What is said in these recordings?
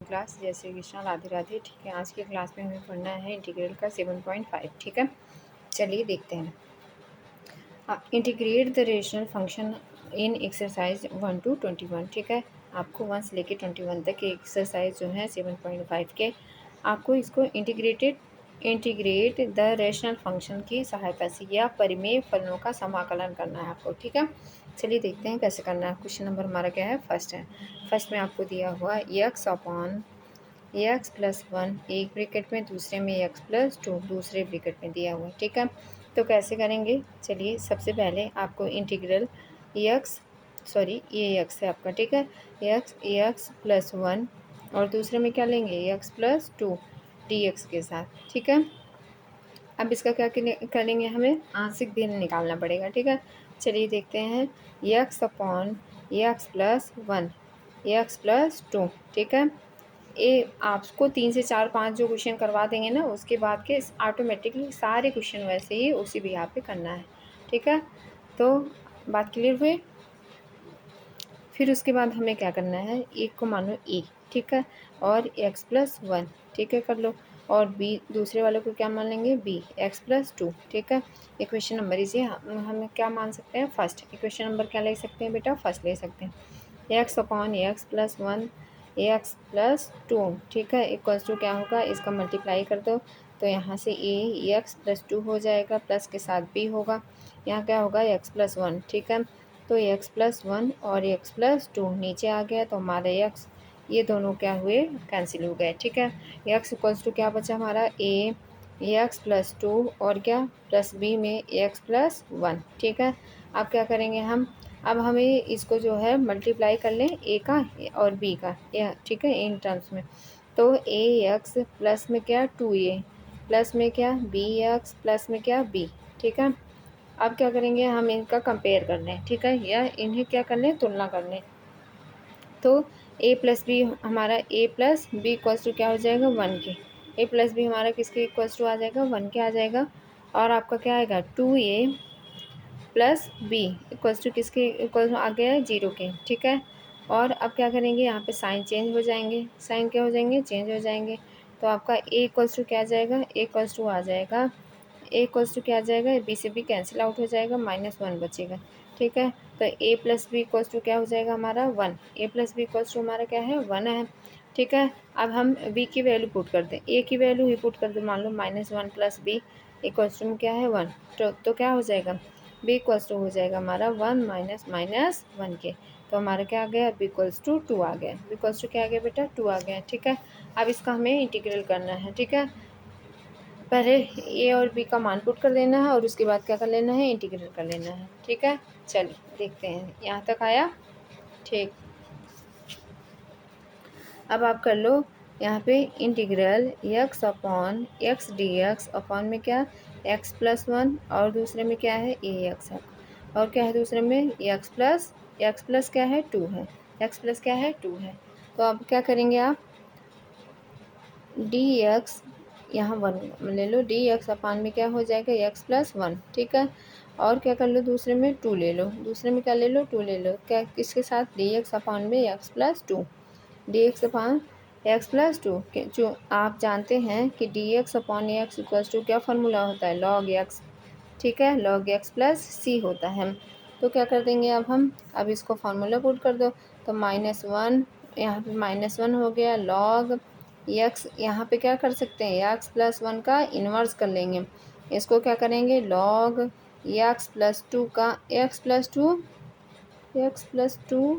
Class जय श्री कृष्ण, राधे राधे। ठीक है, आज की क्लास में हमें पढ़ना है इंटीग्रल का 7.5। ठीक है, चलिए देखते हैं। Integrate the rational function in exercise 1 to 21। ठीक है, आपको 1 से लेकर 21 तक के एक्सरसाइज जो है 7.5 के, आपको इसको इंटीग्रेट द रेशनल फंक्शन की सहायता से या परिमेय फलनों का समाकलन करना है आपको। ठीक है, चलिए देखते हैं कैसे करना है। क्वेश्चन नंबर हमारा क्या है, फर्स्ट है। फर्स्ट में आपको दिया हुआ x अपॉन एक्स प्लस 1 एक ब्रैकेट में, दूसरे में x प्लस 2 दूसरे ब्रैकेट में दिया हुआ है। ठीक है, तो कैसे करेंगे, चलिए सबसे पहले आपको इंटीग्रल ये x है आपका। ठीक है, एक्स प्लस 1 और दूसरे में क्या लेंगे x प्लस 2 dx के साथ। ठीक है, अब इसका क्या करेंगे, हमें आंशिक भिन्न निकालना पड़ेगा। ठीक है, चलिए देखते हैं। x upon x plus 1 X plus 2। ठीक है, ये आपको 3 से 4 5 जो क्वेश्चन करवा देंगे ना, उसके बाद के ऑटोमेटिकली सारे क्वेश्चन वैसे ही उसी भी यहाँ पे करना है। ठीक है, तो बात क्लियर हुई। फिर उसके बाद हमें क्या करना है, एक को मानो ए। ठीक है, और एक्स प्लस 1। ठीक है, कर लो। और बी दूसरे वाले को क्या मान लेंगे, बी एक्स प्लस 2। ठीक है, इक्वेशन नंबर इसे हम क्या मान सकते हैं, फर्स्ट। इक्वेशन नंबर क्या ले सकते हैं बेटा, फर्स्ट ले सकते हैं। X upon x plus 1 X plus 2। ठीक है, इक्वल्स टू क्या होगा, इसका मल्टीप्लाई कर दो तो यहाँ से ए एक्स प्लस 2 हो जाएगा, प्लस के साथ बी होगा, यहाँ क्या होगा एक्स प्लस 1। ठीक है, तो एक्स प्लस 1 और एक्स प्लस 2 नीचे आ गया, तो हमारे एक्स ये दोनों क्या हुए, कैंसिल हो गए। ठीक है, एक्स इक्वल्स टू क्या बचा हमारा, ए एक्स प्लस 2 और क्या प्लस बी में एक्स प्लस 1। ठीक है, अब क्या करेंगे हम, अब हमें इसको जो है मल्टीप्लाई कर लें ए का और बी का, या ठीक है इन टर्म्स में। तो ए एक्स प्लस में क्या 2a प्लस में क्या बी एक्स प्लस में क्या बी। ठीक है, अब क्या करेंगे, हम इनका कंपेयर कर लें। ठीक है, या इन्हें क्या कर लें, तुलना कर लें। तो ए प्लस बी हमारा ए प्लस बी इक्वल्स टू क्या हो जाएगा, 1 के। ए प्लस बी हमारा किसके इक्वल्स टू आ जाएगा, 1 के आ जाएगा। और आपका क्या आएगा, 2a plus B equals to किसके इक्वल आ गया है, 0 के। ठीक है, और अब क्या करेंगे, यहाँ पे साइन चेंज हो जाएंगे, साइन क्या हो जाएंगे, चेंज हो जाएंगे। तो आपका ए इक्वल्स टू क्या आ जाएगा, ए इक्वल्स टू आ जाएगा, ए इक्वल्स टू क्या आ जाएगा, बी से बी कैंसिल आउट हो जाएगा, -1 बचेगा। ठीक है, तो ए प्लस बी इक्वल्स टू क्या हो जाएगा हमारा 1। ए प्लस बी इक्वल्स टू हमारा क्या है, 1 है। ठीक है, अब हम बी की वैल्यू पुट कर दें, ए की वैल्यू ही पुट कर दें, मान लो -1 प्लस बी इक्वल्स टू क्या है 1। तो क्या हो जाएगा, बी इक्वल्स टू हो जाएगा हमारा 1 माइनस माइनस 1 के। तो हमारा क्या आ गया, बी इक्वल्स टू 2 आ गया, बी इक्वल्स टू क्या आ गया बेटा, 2 आ गया। ठीक है, अब इसका हमें इंटीग्रल करना है। ठीक है, पहले ए और बी का मान पुट कर देना है और उसके बाद क्या कर लेना है, इंटीग्रल कर लेना है। ठीक है, चलिए देखते हैं, यहाँ तक आया। ठीक, अब आप कर लो यहाँ पे integral x upon x D X upon में क्या एक्स प्लस 1 और दूसरे में क्या है ए एक्स है, और क्या है दूसरे में एक्स प्लस क्या है 2 है, एक्स प्लस क्या है 2 है। तो अब क्या करेंगे आप, डी एक्स यहाँ 1 ले लो, डी एक्स अपान में क्या हो जाएगा एक्स प्लस 1। ठीक है, और क्या कर लो, दूसरे में 2 ले लो, दूसरे में क्या ले लो, 2 ले लो, क्या किसके साथ, डी एक्स अपान में X plus 2, D X upon X plus 2। जो आप जानते हैं कि D X upon X equals to क्या फार्मूला होता है, लॉग एक्स। ठीक है, लॉग एक्स प्लस सी होता है। तो क्या कर देंगे अब हम, अब इसको फार्मूला पुट कर दो, तो -1 यहाँ पे -1 हो गया, लॉग एक्स यहाँ पे क्या कर सकते हैं, एक्स प्लस 1 का इन्वर्स कर लेंगे। इसको क्या करेंगे, लॉग एक्स प्लस 2 का एक्स प्लस 2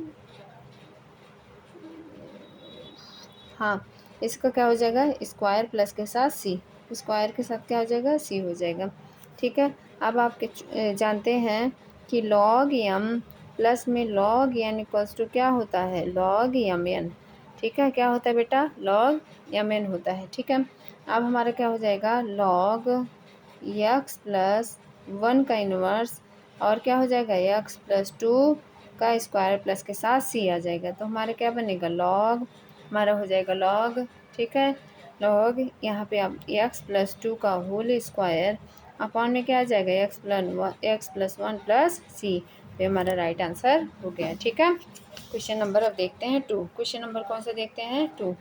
हाँ, इसका क्या हो जाएगा, स्क्वायर प्लस के साथ सी, स्क्वायर के साथ क्या हो जाएगा, सी हो जाएगा। ठीक है, अब आप जानते हैं कि लॉग एम प्लस में लॉग एन इक्वल्स टू क्या होता है, लॉग एम एन। ठीक है, क्या होता है बेटा, लॉग एम एन होता है। ठीक है, अब हमारा क्या हो जाएगा, लॉग एक्स प्लस 1 का इन्वर्स और क्या हो जाएगा, एक्स प्लस 2 का स्क्वायर प्लस के साथ सी आ जाएगा। तो हमारा क्या बनेगा, लॉग हमारा हो जाएगा लॉग। ठीक है, लॉग यहाँ पे आप एक्स प्लस 2 का होल स्क्वायर अपॉन में क्या आ जाएगा, एक्स प्लस 1 प्लस सी। तो हमारा राइट आंसर हो गया। ठीक है, क्वेश्चन नंबर अब देखते हैं 2। क्वेश्चन नंबर कौन सा देखते हैं, 2।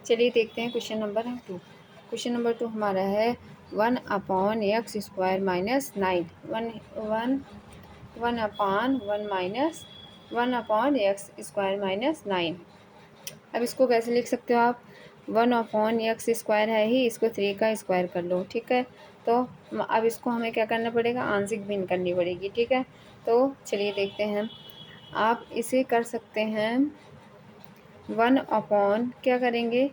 चलिए देखते हैं क्वेश्चन नंबर 2। क्वेश्चन नंबर 2 हमारा है 1/x² माइनस 9 1/1 माइनस 9। अब इसको कैसे लिख सकते हो आप? 1/x² है ही, इसको 3 का स्क्वायर कर लो, ठीक है। तो अब इसको हमें क्या करना पड़ेगा? आंशिक भिन्न करनी पड़ेगी, ठीक है। तो चलिए देखते हैं, आप इसे कर सकते हैं 1/ क्या करेंगे?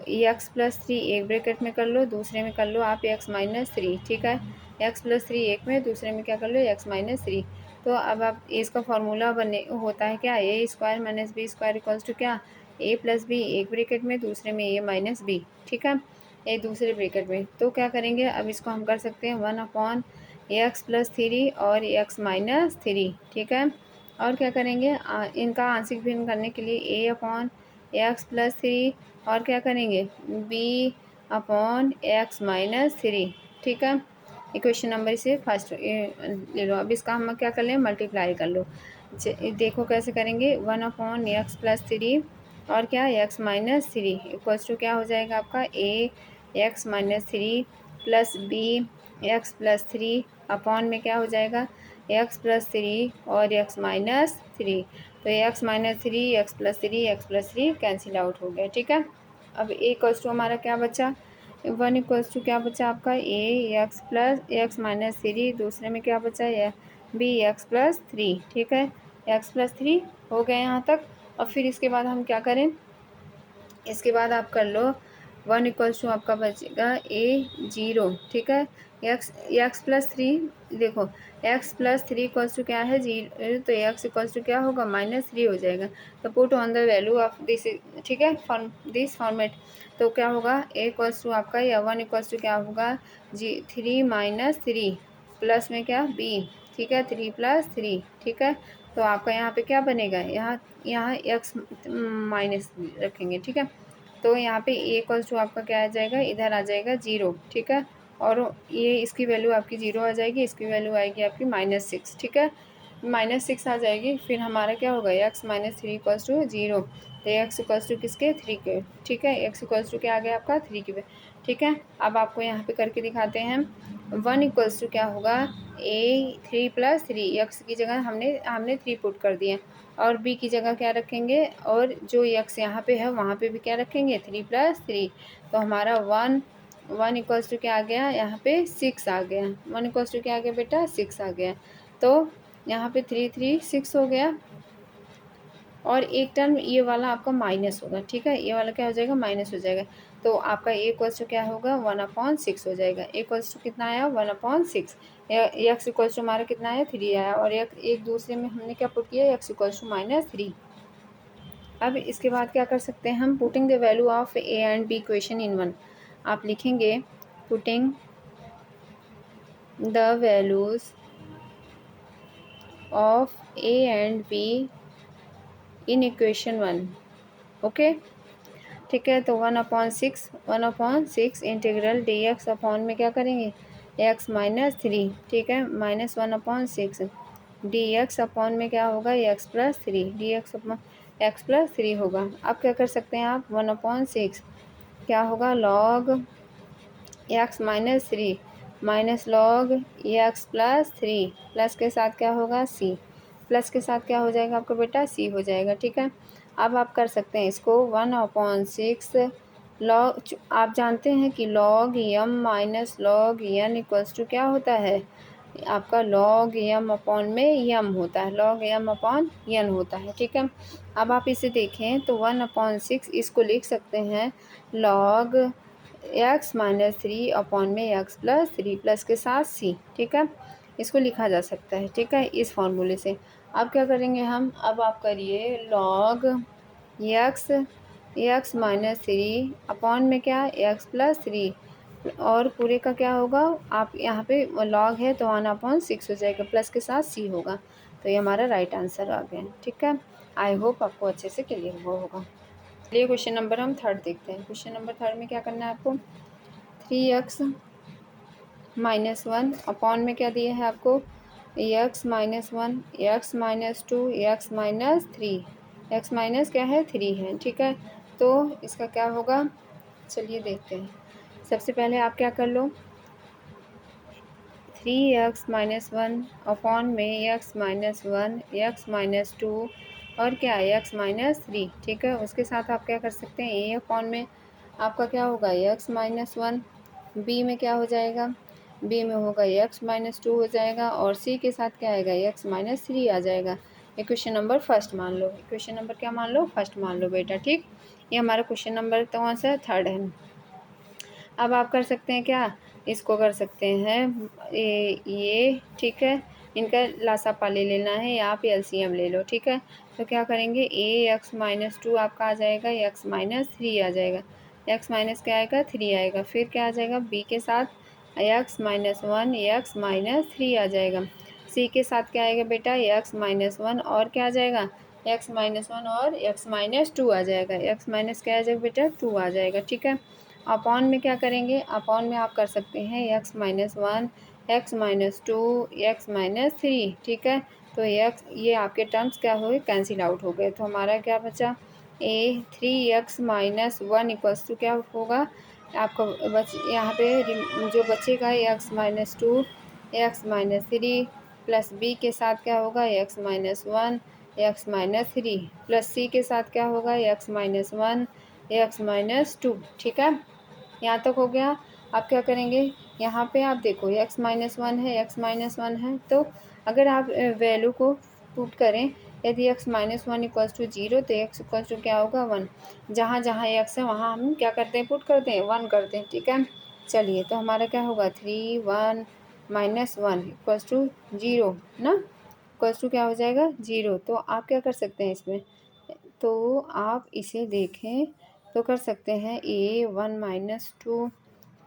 x+3 एक ब्रैकेट में कर लो, दूसरे में कर लो आप x-3, ठीक है। x+3 एक में, दूसरे में क्या कर लो? x-3। तो अब आप इसका फॉर्मूला बने होता है क्या? a² minus b² equals to क्या? a+b एक ब्रैकेट में, दूसरे में a-b, ठीक है, एक दूसरे ब्रैकेट में। तो क्या करेंगे? अब इसको हम कर सकते हैं 1/x+3 और x-3, ठीक है। और क्या करेंगे? इनका आंशिक भिन्न करने के लिए a/x+3 और क्या करेंगे? b/x-3, ठीक है। इक्वेशन नंबर इसे फर्स्ट ले लो। अब इसका हम क्या कर लें? मल्टीप्लाई कर लो। देखो कैसे करेंगे? 1/x+3 और क्या? x-3 इक्वल्स टू क्या हो जाएगा आपका? a(x-3) प्लस b(x+3) अपॉन में क्या हो जाएगा? x+3 और x-3। तो x-3 कैंसिल आउट हो गया, ठीक है। अब a इक्वल्स टू हमारा क्या बचा? 1 इक्वल्स टू क्या बचा आपका? x+3, दूसरे में क्या बचा? b(x+3), ठीक है। x+3 हो गए यहाँ तक। और फिर इसके बाद हम क्या करें? इसके बाद आप कर लो 1 इक्वल्स टू आपका बचेगा a0, ठीक है। x+3 देखो, x+3 इक्वल्स टू क्या है? 0, तो x इक्वल्स टू क्या होगा? -3 हो जाएगा। तो put on the value of this, ठीक है, फॉर्म दिस फॉर्मेट। तो क्या होगा? a इक्वल्स टू आपका या 1 इक्वल्स टू क्या होगा? 3 - 3 प्लस में क्या? b, ठीक है, 3 + 3, ठीक है। तो आपका यहाँ पे क्या बनेगा? यहाँ x माइनस रखेंगे, ठीक है। तो यहाँ पे a इक्वल्स टू आपका क्या आ जाएगा? इधर आ जाएगा 0, ठीक है। और ये इसकी वैल्यू आपकी 0 आ जाएगी, इसकी वैल्यू आएगी आपकी -6, ठीक है, -6 आ जाएगी। फिर हमारा क्या होगा? x-3 equals to 0। तो x इक्वल्स टू किसके? 3 के, ठीक है। x इक्वल्स टू क्या आ गया आपका? 3 के, ठीक है। अब आपको यहाँ पे करके दिखाते हैं। 1 इक्वल्स टू क्या होगा? 3 + 3, x की जगह हमने 3 पुट कर दिए, और b की जगह क्या रखेंगे? और जो x यहाँ पे है वहाँ पे भी क्या रखेंगे? 3 + 3। तो हमारा 1 इक्वल्स टू क्या आ गया? यहाँ पे 6 आ गया। 1 इक्वल्स टू क्या आ गया बेटा? 6 आ गया। तो यहाँ पे 3 6 हो गया, और एक टर्म ये वाला आपका माइनस होगा, ठीक है। ये वाला क्या हो जाएगा? माइनस हो जाएगा। तो आपका a इक्वल्स टू क्या होगा? 1/6 हो जाएगा। a इक्वल्स टू कितना आया? 1/6। x इक्वल्स टू हमारा कितना आया? 3 आया, और एक दूसरे में हमने क्या पुट किया? x equals to -3। अब इसके बाद क्या कर सकते हैं हम? Putting the value of a and b equation in 1। आप लिखेंगे putting the values of a and b in equation 1, okay, ठीक है। तो 1/6 इंटीग्रल dx अपॉन में क्या करेंगे? x-3, ठीक है, -1/6 dx अपॉन में क्या होगा? x+3, dx अपॉन x+3 होगा। अब क्या कर सकते हैं आप? 1/6 क्या होगा? log x-3 minus log x+3, plus के साथ क्या होगा? c, प्लस के साथ क्या हो जाएगा आपका बेटा? c हो जाएगा, ठीक है। अब आप कर सकते हैं इसको 1/6 लॉग, आप जानते हैं कि log m minus log n equals to क्या होता है? आपका log m अपॉन में m होता है, log m अपॉन n होता है, ठीक है। अब आप इसे देखें तो 1/6 इसको लिख सकते हैं log x-3 अपॉन में x+3 प्लस के साथ c, ठीक है। इसको लिखा जा सकता है, ठीक है, इस फॉर्मूले से। अब क्या करेंगे हम? अब आप करिए log x-3 अपॉन में क्या? x+3, और पूरे का क्या होगा? आप यहाँ पे log है तो 1/6 हो जाएगा, प्लस के साथ c होगा। तो ये हमारा राइट आंसर आ गया, ठीक है। आई होप आपको अच्छे से क्लियर हुआ होगा। चलिए क्वेश्चन नंबर हम 3 देखते हैं। क्वेश्चन नंबर 3 में क्या करना है आपको? 3x - 1 अपॉन में क्या दिया है आपको? x - 1, x - 2, x - 3, x minus क्या है? 3 है, ठीक है। तो इसका क्या होगा, चलिए देखते हैं। सबसे पहले आप क्या कर लो, 3x-1 अपॉन में x-1 x-2 और क्या है x-3, ठीक है। उसके साथ आप क्या कर सकते हैं, a अपॉन में आपका क्या होगा x-1, b में क्या हो जाएगा, b में होगा x-2 हो जाएगा, और c के साथ क्या आएगा x-3 आ जाएगा। इक्वेशन नंबर फर्स्ट मान लो, इक्वेशन नंबर क्या मान लो, फर्स्ट मान लो बेटा, ठीक। ये हमारा क्वेश्चन नंबर तो कौन सा है, थर्ड है। अब आप कर सकते हैं क्या, इसको कर सकते हैं ये ठीक है, इनका लासापा ले लेना है या आप एलसीएम ले लो, ठीक है। तो क्या करेंगे, x-2 आपका आ जाएगा x-3 आ जाएगा, x माइनस क्या आएगा 3 आएगा, फिर क्या आ जाएगा b के साथ x-1 x-3 आ जाएगा, c के साथ क्या आएगा बेटा x-1 और क्या आ जाएगा x-1 और x-2 आ जाएगा, x माइनस क्या आ जाएगा बेटा 2 आ जाएगा, ठीक है। अपॉन में क्या करेंगे, अपॉन में आप कर सकते हैं x-1 x-2 x-3, ठीक है। तो ये आपके टर्म्स क्या हुए, कैंसिल आउट हो गए। तो हमारा क्या बचा, 3x-1 इक्वल्स टू क्या होगा आपका यहाँ पे जो बचेगा x-2 x-3 प्लस b के साथ क्या होगा x-1 x-3 प्लस c के साथ क्या होगा x-1 x-2, ठीक है। यहाँ तक हो गया। आप क्या करेंगे, यहाँ पे आप देखो x-1 है x-1 है, तो अगर आप वैल्यू को पुट करें, यदि x-1 इक्वल्स टू 0 तो x इक्वल्स टू क्या होगा 1, जहाँ जहाँ x है वहाँ हम क्या करते हैं, पुट करते हैं 1 करते हैं, ठीक है। चलिए तो हमारा क्या होगा 3 1 -1 इक्वल्स टू 0 ना, इक्वल्स टू क्या हो जाएगा 0। तो आप क्या कर सकते हैं इसमें, तो आप इसे देखें तो कर सकते हैं a1 -2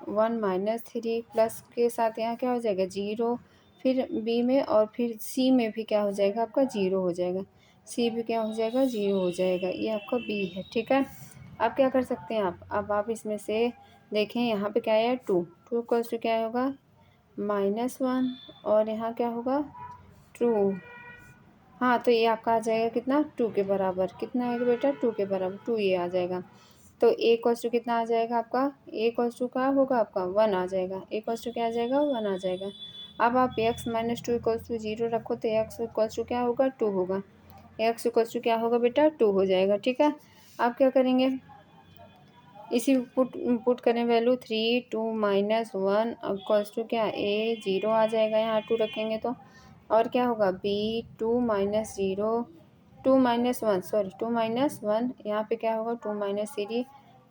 1 -3 प्लस के साथ यहाँ क्या हो जाएगा 0, फिर b में और फिर c में भी क्या हो जाएगा आपका 0 हो जाएगा, c भी क्या हो जाएगा 0 हो जाएगा, ये आपका b है, ठीक है। अब क्या कर सकते हैं आप, अब आप इसमें से देखें यहाँ पे क्या है 2 इक्वल्स टू क्या होगा -1 और यहाँ क्या होगा 2, हाँ तो ये आपका आ जाएगा कितना 2 के बराबर, कितना आएगा बेटा 2 के बराबर 2 ये आ जाएगा। तो ए इक्वल्स टू कितना आ जाएगा आपका, ए इक्वल्स टू क्या होगा आपका 1 आ जाएगा, ए इक्वल्स टू क्या आ जाएगा 1 आ जाएगा। अब आप x-2 इक्वल्स टू 0 रखो तो x इक्वल्स टू क्या होगा 2 होगा, x इक्वल्स टू क्या होगा बेटा 2 हो जाएगा, ठीक है। आप क्या करेंगे, इसी पुट करें वैल्यू 3 2 -1 इक्वल्स टू क्या a 0 आ जाएगा, यहाँ 2 रखेंगे तो, और क्या होगा b 2 -0 2 -1 सॉरी 2 -1 यहाँ पे क्या होगा 2 -3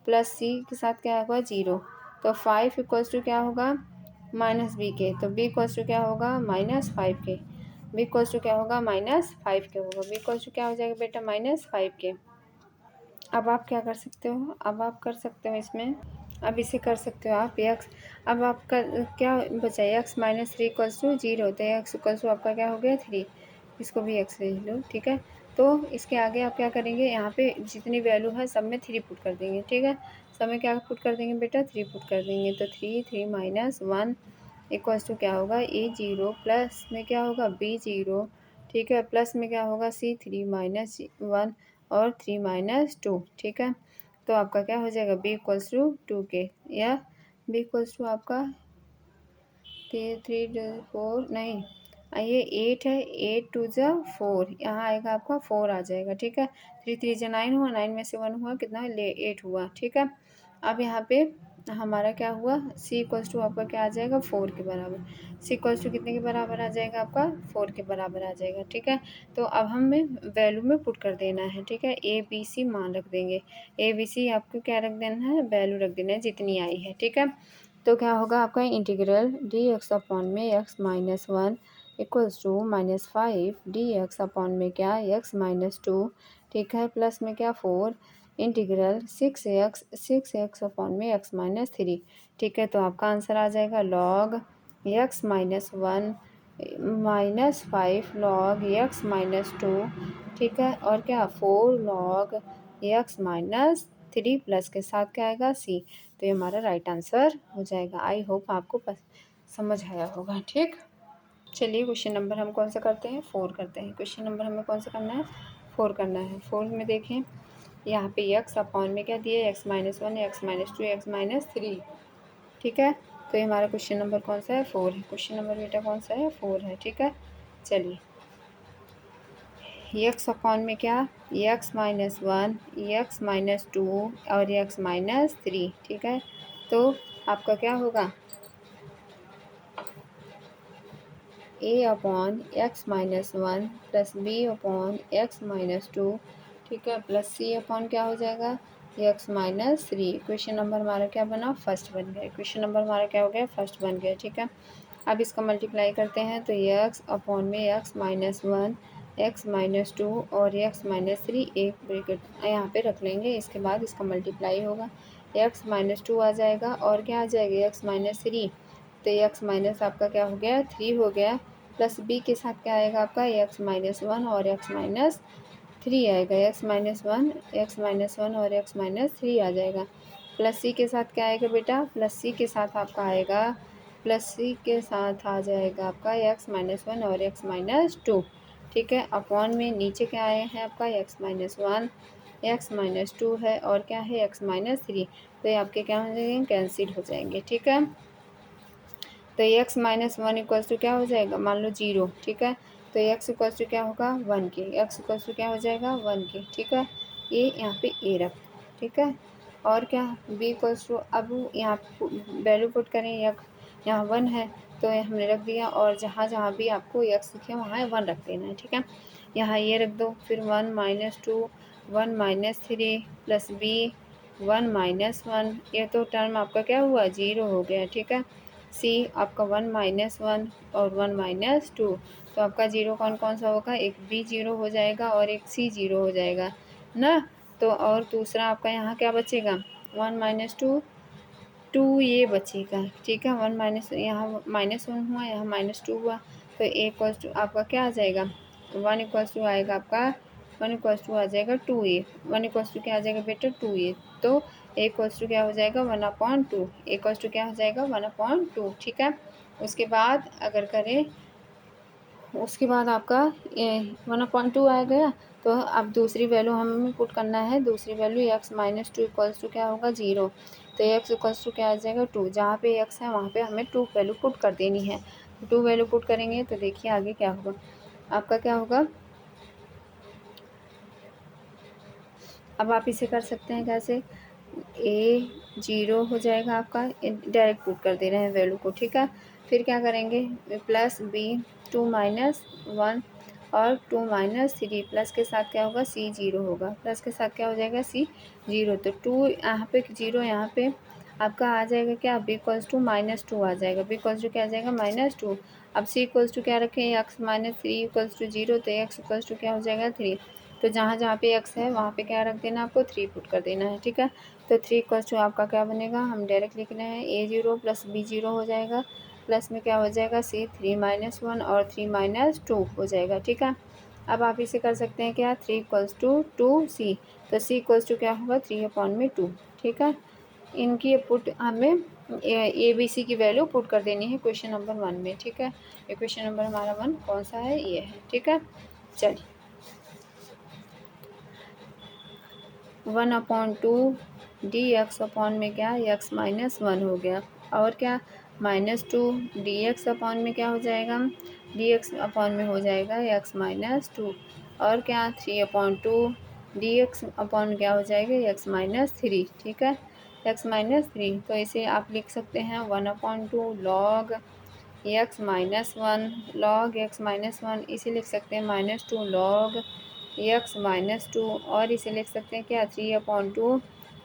प्लस c के साथ क्या होगा 0, तो 5 इक्वल्स टू क्या होगा -b के, तो b इक्वल्स टू क्या होगा -5 के, b इक्वल्स टू क्या होगा -5 के होगा, b इक्वल्स टू क्या हो जाएगा बेटा -5 के। अब आप क्या कर सकते हो, अब आप कर सकते हो इसमें, अब इसे कर सकते हो आप x, अब आपका क्या बचा x-3 इक्वल्स टू 0, तो x इक्वल्स टू आपका क्या हो गया 3, इसको भी x ले लो, ठीक है। तो इसके आगे आप क्या करेंगे, यहाँ पे जितनी वैल्यू है सब में 3 पुट कर देंगे, ठीक है। सब में क्या पुट कर देंगे बेटा 3 पुट कर देंगे, तो 3 -1 इक्वल्स टू क्या होगा a 0 प्लस में क्या होगा b 0, ठीक है, प्लस में क्या होगा c 3 -1 और 3 -2, ठीक है। तो आपका क्या हो जाएगा b इक्वल्स टू 2 के, या b इक्वल्स टू आपका 3 4 नहीं, ये 8 है, 8 2 ज़ा 4, यहाँ आएगा आपका 4 आ जाएगा, ठीक है। 3 3 ज़ा 9 हुआ, 9 में से 1 हुआ कितना ले 8 हुआ, ठीक है। अब यहाँ पे हमारा क्या हुआ c इक्वल्स टू आपका क्या आ जाएगा 4 के बराबर, c इक्वल्स टू कितने के बराबर आ जाएगा आपका 4 के बराबर आ जाएगा, ठीक है। तो अब हमें वैल्यू में पुट कर देना है, ठीक है, a b c मान रख देंगे, a b c आपको क्या रख देना है वैल्यू रख देना है जितनी आई है, ठीक है। तो क्या होगा आपका इंटीग्रल dx अपॉन में x-1 equals to -5 dx upon में क्या x-2, ठीक है, प्लस में क्या 4 इंटीग्रल 6x अपॉन में x-3, ठीक है। तो आपका आंसर आ जाएगा log x-1 -5 log x-2, ठीक है, और क्या 4 log x-3 प्लस के साथ क्या आएगा c, तो ये हमारा राइट आंसर हो जाएगा। आई होप आपको समझ आया होगा, ठीक। चलिए क्वेश्चन नंबर हम कौन सा करते हैं 4 करते हैं, क्वेश्चन नंबर हमें कौन सा करना है 4 करना है। 4 में देखें यहाँ पे एक्स अपॉन में क्या दिया है, x-1, x-2, x-3, ठीक है। तो ये हमारा क्वेश्चन नंबर कौन सा है, 4 है। क्वेश्चन नंबर बेटा कौन सा है, 4 है, ठीक है। चलिए एक्स अपॉन में क्या, x-1, x-2 और x-3, ठीक है। तो आपका क्या होगा, a upon x-1 plus b upon x-2, ठीक है, प्लस c अपॉन क्या हो जाएगा, x-3। क्वेश्चन नंबर हमारा क्या बना, फर्स्ट बन गया। क्वेश्चन नंबर हमारा क्या हो गया, फर्स्ट बन गया, ठीक है। अब इसका मल्टीप्लाई करते हैं तो x अपॉन में x-1, x-2 और x-3 एक ब्रैकेट यहाँ पे रख लेंगे। इसके बाद इसका मल्टीप्लाई होगा, x-2 आ जाएगा और क्या आ जाएगा, x-3। तो x माइनस आपका क्या हो गया, 3 हो गया, प्लस b के साथ क्या आएगा आपका, x-1 और x-3 आएगा, x-1 और x-3 आ जाएगा। प्लस c के साथ क्या आएगा बेटा, प्लस c के साथ आपका आएगा, प्लस c के साथ आ जाएगा आपका x-1 और x-2, ठीक है। अपॉन में नीचे क्या आया है आपका, x-1, x-2 है और क्या है, x-3। तो ये आपके क्या हो जाएंगे, कैंसिल हो जाएंगे, ठीक है। तो x-1 इक्वल्स टू क्या हो जाएगा, मान लो 0, ठीक है। तो x इक्वल्स टू क्या होगा, 1 के, x इक्वल्स टू क्या हो जाएगा, 1 के, ठीक है। ये यहाँ पे a रख, ठीक है। और क्या, b इक्वल्स टू, अब यहाँ वैल्यू पुट करें, यहाँ 1 है तो ये हमने रख दिया, और जहाँ जहाँ भी आपको x दिखे वहाँ 1 रख देना है, ठीक है। यहाँ ये रख दो, फिर 1 - 2, 1 - 3 प्लस b 1 - 1, ये तो टर्म आपका क्या हुआ, 0 हो गया, ठीक है। सी आपका 1 - 1 और 1 - 2, तो आपका 0 कौन कौन सा होगा, एक बी 0 हो जाएगा और एक सी 0 हो जाएगा ना। तो और दूसरा आपका यहाँ क्या बचेगा, 1 - 2, 2 ये बचेगा, ठीक है। 1 माइनस, यहाँ -1 हुआ, यहाँ -2 हुआ, तो ए इक्वल्स टू आपका क्या आ जाएगा, 1 इक्वल्स टू आएगा आपका, 1 इक्वल्स टू आ जाएगा 2a, 1 इक्वल्स टू क्या आ जाएगा बेटा, 2a। तो ए इक्वल्स टू क्या हो जाएगा, 1/2, ए इक्वल्स टू क्या हो जाएगा, 1/2, ठीक है। उसके बाद अगर करें, उसके बाद आपका 1/2 आ गया, तो अब दूसरी वैल्यू हमें पुट करना है, दूसरी वैल्यू x-2 इक्वल्स टू क्या होगा, 0। तो x इक्वल्स टू क्या आ जाएगा, 2, जहाँ पे x है वहाँ पे हमें 2 वैल्यू पुट कर देनी है। तो 2 वैल्यू पुट करेंगे तो देखिए आगे क्या होगा, आपका क्या होगा। अब आप इसे कर सकते हैं कैसे, a 0 हो जाएगा आपका, डायरेक्ट पुट कर दे रहे हैं वैल्यू को, ठीक है। फिर क्या करेंगे, प्लस b 2 - 1 और 2 - 3, प्लस के साथ क्या होगा, c 0 होगा, प्लस के साथ क्या हो जाएगा, c 0। तो 2 यहाँ पे 0, यहाँ पे आपका आ जाएगा क्या, b इक्वल्स टू -2 आ जाएगा, b इक्वल्स टू क्या आ जाएगा, -2। अब c इक्वल्स टू क्या रखें, x - 3 इक्वल्स टू 0, तो x इक्वल्स टू क्या हो जाएगा, 3। तो जहाँ जहाँ पे x है वहाँ पे क्या रख देना, आपको 3 पुट कर देना है, ठीक है। तो 3 इक्वल्स टू आपका क्या बनेगा, हम डायरेक्ट लिख रहे हैं, a 0 प्लस b 0 हो जाएगा, प्लस में क्या हो जाएगा, c 3 - 1 और 3 - 2 हो जाएगा, ठीक है। अब आप इसे कर सकते हैं क्या, 3 इक्वल्स टू 2c, तो c इक्वल्स टू क्या होगा, 3/2, ठीक है। इनकी पुट हमें ए बी सी की वैल्यू पुट कर देनी है क्वेश्चन नंबर 1 में, ठीक है। ये क्वेश्चन नंबर हमारा 1 कौन सा है, ये है, ठीक है। चलिए 1/2 डी एक्स अपॉन में क्या, x-1 हो गया, और क्या -2 डी एक्स अपॉन में क्या हो जाएगा, डी एक्स अपॉन में हो जाएगा x-2, और क्या 3/2 डी एक्स अपॉन में क्या हो जाएगा, x-3, ठीक है, x-3। तो इसे आप लिख सकते हैं 1/2 log x-1, log x-1, इसे लिख सकते हैं -2 log x-2, और इसे लिख सकते हैं क्या, 3/2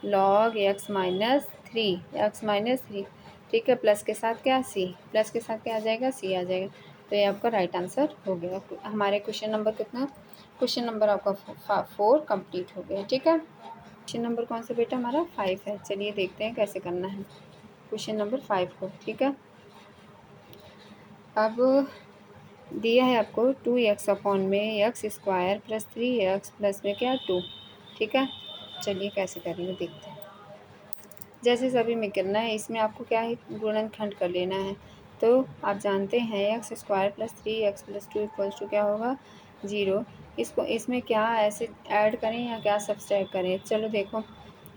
log x-3, ठीक है। प्लस के साथ क्या, c, प्लस के साथ क्या आ जाएगा, c आ जाएगा। तो ये आपका राइट आंसर हो गया। हमारे क्वेश्चन नंबर कितना, क्वेश्चन नंबर आपका 4 कंप्लीट हो गया, ठीक है। क्वेश्चन नंबर कौन सा बेटा, हमारा 5 है। चलिए देखते हैं कैसे करना है क्वेश्चन नंबर 5 को, ठीक है। अब दिया है आपको 2x अपॉन में x² प्लस 3x प्लस में क्या 2, ठीक है। चलिए कैसे करेंगे देखते हैं। जैसे सभी में करना है, इसमें आपको क्या है, गुणनखंड कर लेना है। तो आप जानते हैं x² plus 3x plus 2 equals to क्या होगा, 0। इसको इसमें क्या ऐसे ऐड करें या क्या सब्सट्रैक्ट करें। चलो देखो,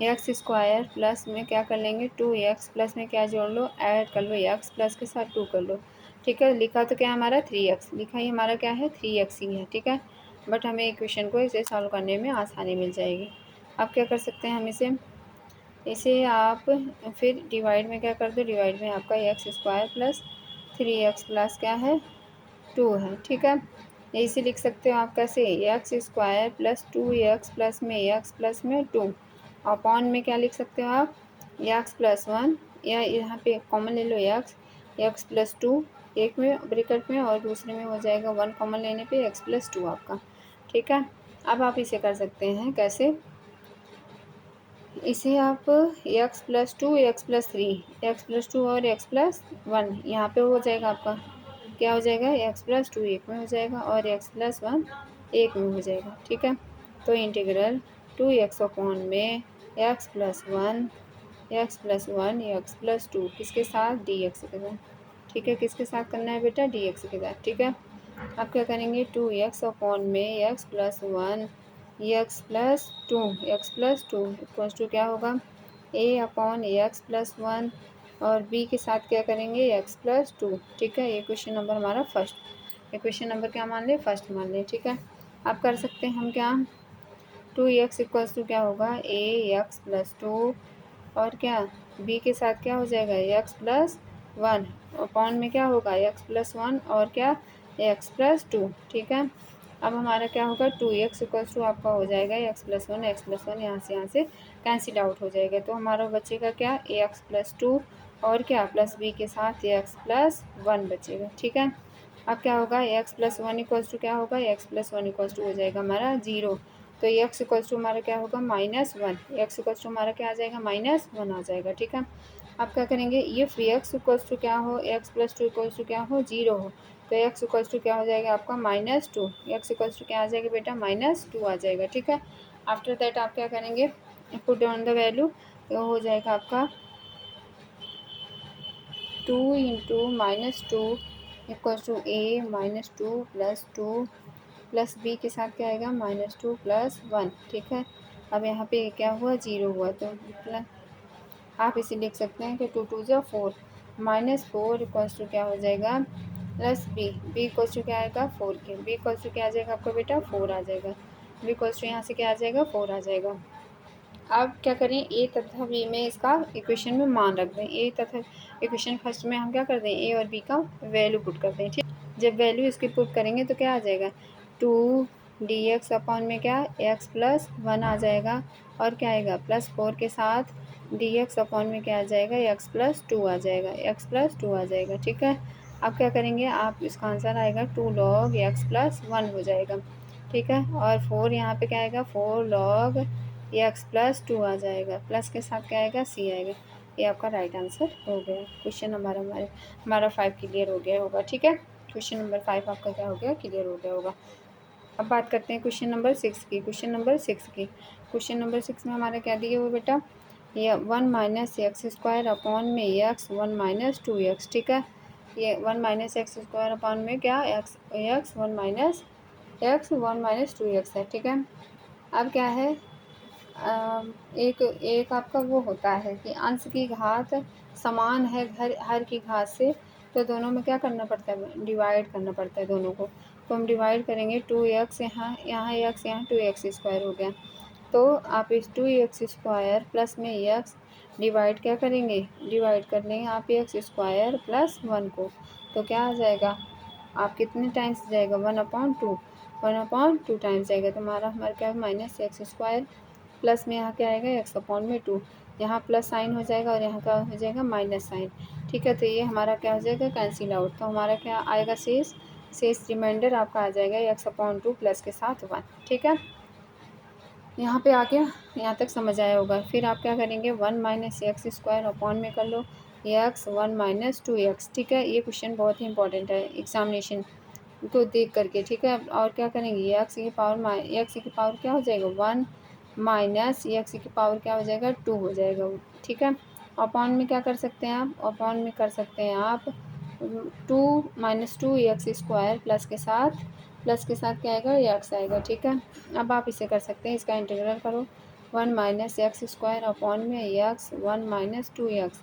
एक्स स्क्वायर प्लस में क्या कर लेंगे 2x प्लस में क्या जोड़ लो, ऐड कर लो x प्लस के साथ 2 कर लो। ठीक है, लिखा तो क्या हमारा 3x, लिखा ही हमारा क्या है 3x ही है। ठीक है, बट हमें इक्वेशन को इसे सॉल्व करने में आसानी मिल जाएगी। अब क्या कर सकते हैं हम इसे आप फिर डिवाइड में क्या कर दो, डिवाइड में आपका x square plus 3x plus क्या है 2 है। ठीक है, इसे लिख सकते हो आप कैसे, x square plus 2x plus में 2 अपॉन में क्या लिख सकते हो आप एक्स प्लस 1, या यहाँ पे कॉमन ले लो एक्स प्लस 2, एक में ब्रैकेट में और दूसरे में हो जाएगा 1 कॉमन लेने पे एक्स प्लस 2 आपका। ठीक है, अब आप इसे कर सकते हैं कैसे, इसे आप x plus 2 x plus 3 x plus 2 और एक्स प्लस 1 यहाँ पे हो जाएगा आपका, क्या हो जाएगा एक्स प्लस 2 एक में हो जाएगा और एक्स प्लस 1 एक में हो जाएगा। ठीक है, तो इंटीग्रल 2x अपॉन में एक्स प्लस 1 एक्स प्लस 2 किसके साथ डी एक्स के साथ। ठीक है, किसके साथ करना है बेटा, डी एक्स के साथ। ठीक है, अब क्या करेंगे 2x अपॉन में X plus 1 X plus two equals to क्या होगा a अपॉन एक्स प्लस 1 और b के साथ क्या करेंगे एक्स प्लस 2। ठीक है, ये क्वेश्चन नंबर हमारा फर्स्ट, ये क्वेश्चन नंबर क्या मान लें, फर्स्ट मान लें। ठीक है, अब कर सकते हैं हम क्या 2x इक्वल्स टू क्या होगा a एक्स प्लस 2 और क्या b के साथ क्या हो जाएगा एक्स प्लस 1 अपॉन में क्या होगा एक्स प्लस 1 और क्या एक्स प्लस 2। ठीक है, अब हमारा क्या होगा 2x इक्वल्स टू आपका हो जाएगा एक्स प्लस वन यहाँ से कैंसिल आउट हो जाएगा, तो हमारा बचेगा क्या एक्स प्लस 2 और क्या प्लस b के साथ एक्स प्लस 1 बचेगा। ठीक है, अब क्या होगा एक्स प्लस 1 इक्वल्स टू क्या होगा एक्स प्लस 1 इक्वल्स टू हो जाएगा हमारा 0, तो एक्स इक्वल्स टू हमारा क्या होगा -1, एक्स इक्वल्स टू हमारा क्या आ जाएगा -1 आ जाएगा। ठीक है, अब क्या करेंगे इफ़ एक्स इक्वल्स टू क्या हो एक्स प्लस 2 इक्वल्स टू क्या हो 0 हो, तो एक्स इक्वल्स टू क्या हो जाएगा आपका -2, एक्स इक्वल्स टू क्या आ जाएगा बेटा -2 आ जाएगा। ठीक है, आफ्टर दैट आप क्या करेंगे पुट डाउन द वैल्यू, तो हो जाएगा आपका 2 into -2 equals to a -2 plus 2 plus b के साथ क्या आएगा -2 प्लस 1। ठीक है, अब यहाँ पे क्या हुआ 0 हुआ, तो प्लस आप इसे लिख सकते हैं कि 2 2 जो 4 -4 इक्वल्स टू क्या हो जाएगा प्लस b इक्वल्स टू क्या आएगा 4 के, b इक्वल्स टू क्या आ जाएगा आपका बेटा 4 आ जाएगा, b इक्वल्स टू यहाँ से क्या आ जाएगा 4 आ जाएगा। अब क्या करें ए तथा बी में इसका इक्वेशन में मान रख दें, ए तथा इक्वेशन फर्स्ट में हम क्या कर दें ए और बी का वैल्यू पुट कर दें। ठीक, जब वैल्यू इसकी पुट करेंगे तो क्या आ जाएगा 2 dx अपॉन में क्या एक्स प्लस 1 आ जाएगा और क्या आएगा प्लस 4 के साथ dx अपॉन में क्या आ जाएगा एक्स प्लस 2 आ जाएगा, एक्स प्लस 2 आ जाएगा। ठीक है, अब क्या करेंगे आप इसका आंसर आएगा 2 log x प्लस 1 हो जाएगा। ठीक है, और 4 यहाँ पे क्या आएगा 4 log एक्स प्लस 2 आ जाएगा, प्लस के साथ क्या आएगा सी आएगा। ये आपका राइट आंसर हो गया, क्वेश्चन नंबर हमारा 5 क्लियर हो गया होगा। ठीक है, क्वेश्चन नंबर 5 आपका क्या हो गया क्लियर हो गया होगा। अब बात करते हैं क्वेश्चन नंबर 6 की, क्वेश्चन नंबर 6 में हमारा क्या दिया हुआ बेटा ये 1 माइनस एक्स स्क्वायर अपॉन में एक्स 1 माइनस 2x। ठीक है, ये 1 माइनस एक्स स्क्वायर अपॉन में क्या एक्स 1 माइनस 2x है। ठीक है, अब क्या है एक आपका वो होता है कि अंश की घात समान है हर की घात से, तो दोनों में क्या करना पड़ता है डिवाइड करना पड़ता है दोनों को, तो हम डिवाइड करेंगे 2x यहाँ एक्स यहाँ 2x स्क्वायर हो गया, तो आप इस 2x स्क्वायर प्लस में एक्स डिवाइड क्या करेंगे डिवाइड कर लेंगे आप एक्स स्क्वायर प्लस 1 को, तो क्या आ जाएगा आप कितने टाइम्स जाएगा 1/2 टाइम्स जाएगा, तो हमारा क्या माइनस एक्स स्क्वायर प्लस में यहाँ क्या आएगा एक्स अपॉन में 2, यहाँ प्लस साइन हो जाएगा और यहाँ क्या हो जाएगा माइनस साइन। ठीक है, तो ये हमारा क्या हो जाएगा कैंसिल आउट, तो हमारा क्या आएगा शेष रिमाइंडर आपका आ जाएगा एक्स अपॉन 2 प्लस के साथ 1। ठीक है, यहाँ पे आके यहाँ तक समझ आया होगा। फिर आप क्या करेंगे 1 माइनस एक्स स्क्वायर अपॉन में कर लो एक्स 1 माइनस 2x। ठीक है, ये क्वेश्चन बहुत ही इंपॉर्टेंट है एग्जामिनेशन को देख करके। ठीक है, और क्या करेंगे एक्स की पावर क्या हो जाएगा 1 माइनस एक्स की पावर क्या हो जाएगा 2 हो जाएगा। ठीक है, अपॉन में क्या कर सकते हैं आप अपॉन में कर सकते हैं आप 2 माइनस 2 एक्स स्क्वायर प्लस के साथ प्लस के साथ क्या आएगा, एक्स आएगा। ठीक है, अब आप इसे कर सकते हैं, इसका इंटीग्रल करो 1 माइनस एक्स स्क्वायर अपॉन में x 1 minus 2x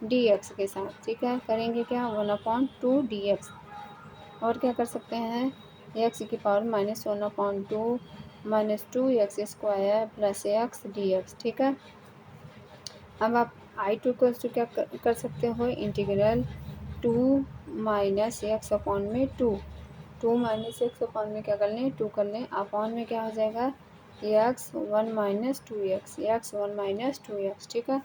D x के साथ। ठीक है, करेंगे क्या, 1/2 dx। और क्या कर सकते हैं, एक्स की power -1/2 minus 2x square plus x D x. ठीक है, अब आप I2 को क्या कर सकते हो, इंटीग्रल 2 माइनस एक्स अपॉन में 2 माइनस एक्स अपॉन में क्या कर लें, 2 कर लें, अपॉन में क्या हो जाएगा, x 1 minus 2x, x 1 minus 2x। ठीक है,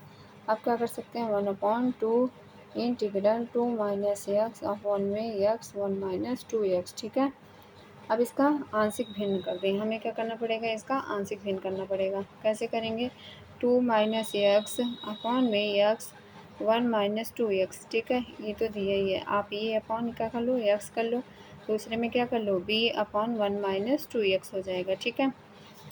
आप क्या कर सकते हैं, 1/2 इंटीग्रल 2 माइनस एक्स अपॉन में एक्स 1 माइनस 2x। ठीक है, अब इसका आंशिक भिन्न कर दें, हमें क्या करना पड़ेगा, इसका आंशिक भिन्न करना पड़ेगा। कैसे करेंगे, 2 माइनस एक्स अपॉन में एक्स 1 माइनस 2x। ठीक है, ये तो दिया ही है, आप ये अपॉन क्या कर लो, एक्स कर लो, दूसरे में क्या कर लो, b अपॉन 1 माइनस 2x हो जाएगा। ठीक है,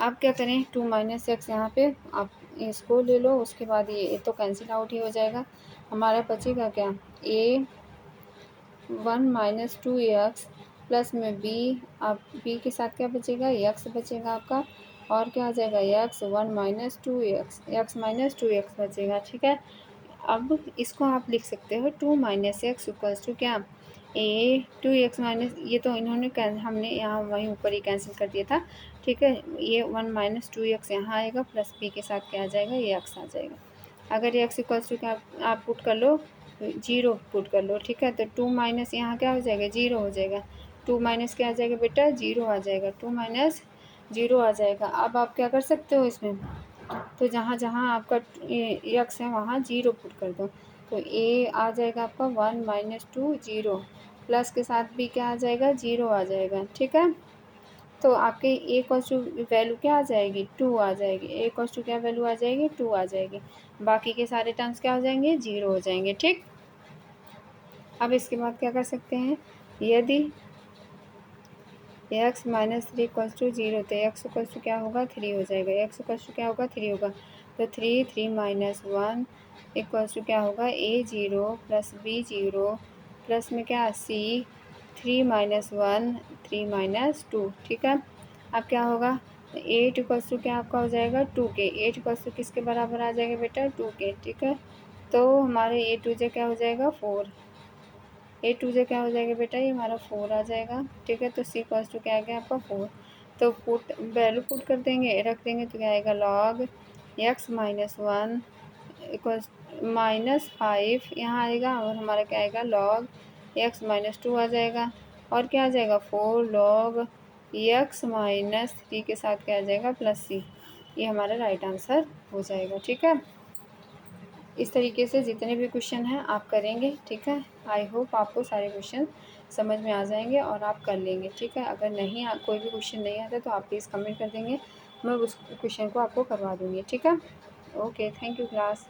आप क्या करें, 2 माइनस एक्स यहाँ पे आप इसको ले लो, उसके बाद ये तो कैंसिल आउट ही हो जाएगा, हमारा बचेगा क्या, a 1 माइनस 2x प्लस में b, अब b के साथ क्या बचेगा, x बचेगा आपका, और क्या आ जाएगा, x 1 minus 2x, x minus 2x बचेगा। ठीक है, अब इसको आप लिख सकते हो 2 माइनस एक्स इक्वल्स टू क्या, a 2x माइनस, ये तो इन्होंने हमने यहाँ वहीं ऊपर ही कैंसिल कर दिया था। ठीक है, ये 1 माइनस 2x यहाँ आएगा, प्लस b के साथ क्या आ जाएगा, ये x आ जाएगा। अगर x इक्वल्स टू क्या आप पुट कर लो, 0 पुट कर लो। ठीक है, तो 2 माइनस यहाँ क्या हो जाएगा, 0 हो जाएगा, 2 माइनस क्या आ जाएगा बेटा, 0 आ जाएगा, 2 माइनस 0 आ जाएगा। अब आप क्या कर सकते हो इसमें, तो जहाँ जहाँ आपका एक्स है वहाँ 0 पुट कर दो, तो a आ जाएगा आपका 1 माइनस 2 0, प्लस के साथ भी क्या आ जाएगा, 0 आ जाएगा। ठीक है, तो आपके a इक्वल्स टू वैल्यू क्या आ जाएगी, 2 आ जाएगी, a इक्वल्स टू क्या वैल्यू आ जाएगी, 2 आ जाएगी, बाकी के सारे टर्म्स क्या हो जाएंगे, 0 हो जाएंगे। ठीक, अब इसके बाद क्या कर सकते हैं, यदि एक्स माइनस 3 इक्वल्स टू 0, तो एक्स इक्वल्स टू क्या होगा, 3 हो जाएगा, एक्स इक्वल्स टू क्या होगा, 3 होगा, तो 3 माइनस 1 इक्वल्स टू क्या होगा, a 0 प्लस b 0 प्लस में क्या c 3 माइनस 1 3 माइनस 2। ठीक है, अब क्या होगा, 8 इक्वल्स टू क्या आपका हो जाएगा, 2k, 8 इक्वल्स टू किसके बराबर आ जाएगा बेटा, 2k। ठीक है, तो हमारे a 2 से क्या हो जाएगा, 4, ए टू से क्या हो जाएगा बेटा, ये हमारा 4 आ जाएगा। ठीक है, तो सी इक्वल्स टू क्या आ गया आपका 4, तो पुट वैल्यू पुट कर देंगे, रख देंगे, तो क्या आएगा, लॉग एक्स माइनस 1 इक्वल्स -5 यहाँ आएगा, और हमारा क्या आएगा, लॉग एक्स माइनस 2 आ जाएगा, और क्या आ जाएगा, 4 लॉग एक्स माइनस 3 के साथ क्या आ जाएगा, प्लस सी, ये हमारा राइट आंसर हो जाएगा। ठीक है, इस तरीके से जितने भी क्वेश्चन हैं आप करेंगे। ठीक है, आई होप आपको सारे क्वेश्चन समझ में आ जाएंगे और आप कर लेंगे। ठीक है, अगर नहीं कोई भी क्वेश्चन नहीं आता तो आप प्लीज़ कमेंट कर देंगे, मैं उस क्वेश्चन को आपको करवा दूँगी। ठीक है, ओके, थैंक यू क्लास।